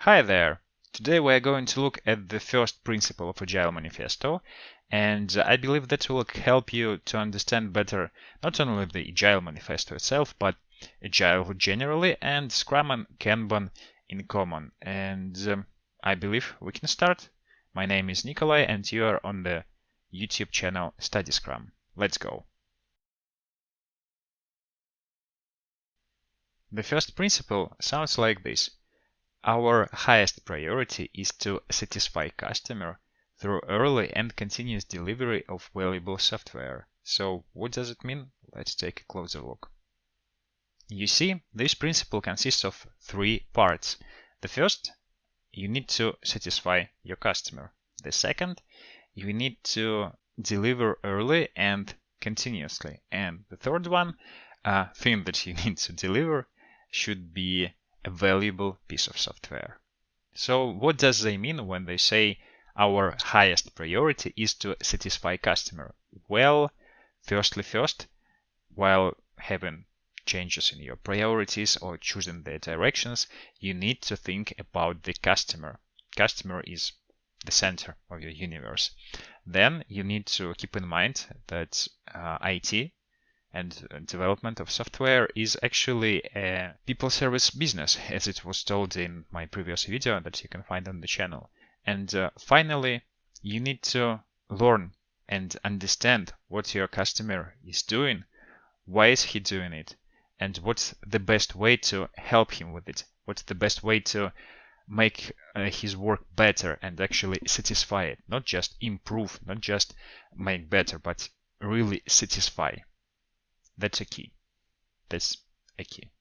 Hi there! Today we are going to look at the first principle of Agile Manifesto, and I believe that will help you to understand better not only the Agile Manifesto itself, but Agile generally and Scrum and Kanban in common. And I believe we can start. My name is Nikolai and you are on the YouTube channel Study Scrum. Let's go! The first principle sounds like this. Our highest priority is to satisfy customer through early and continuous delivery of valuable software. So what does it mean? Let's take a closer look. You see, this principle consists of three parts. The first, you need to satisfy your customer. The second, you need to deliver early and continuously. And the third one, thing that you need to deliver should be a valuable piece of software. So what does they mean when they say our highest priority is to satisfy customer? Well, first, while having changes in your priorities or choosing their directions, you need to think about the customer. Customer is the center of your universe. Then you need to keep in mind that IT and development of software is actually a people service business, as it was told in my previous video that you can find on the channel. And finally, you need to learn and understand what your customer is doing, why is he doing it, and what's the best way to help him with it, what's the best way to make his work better and actually satisfy it, not just improve, not just make better, but really satisfy. That's a key. That's a key.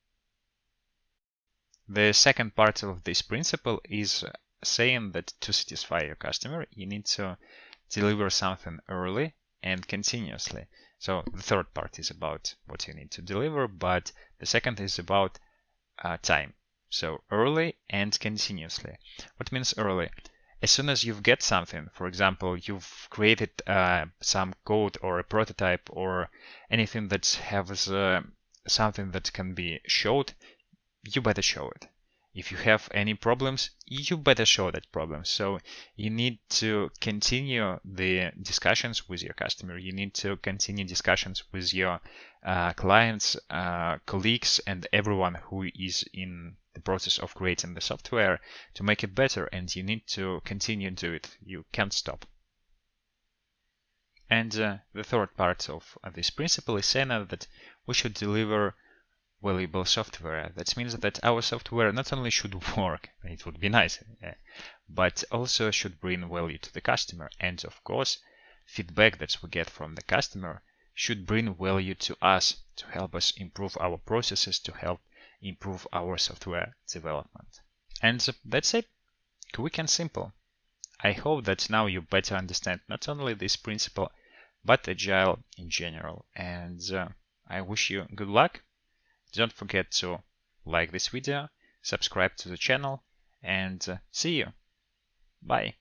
The second part of this principle is saying that to satisfy your customer, you need to deliver something early and continuously. So the third part is about what you need to deliver, but the second is about time. So early and continuously. What means early? As soon as you get something, for example, you've created some code or a prototype or anything that has something that can be showed, you better show it. If you have any problems, you better show that problem. So you need to continue the discussions with your customer. You need to continue discussions with your clients, colleagues, and everyone who is in the process of creating the software to make it better, and you need to continue to do it. You can't stop. And the third part of this principle is saying that we should deliver valuable software. That means that our software not only should work, it would be nice, but also should bring value to the customer. And of course, feedback that we get from the customer should bring value to us to help us improve our processes, to help improve our software development. And that's it. Quick and simple. I hope that now you better understand not only this principle, but Agile in general. And I wish you good luck. Don't forget to like this video, subscribe to the channel, and see you. Bye.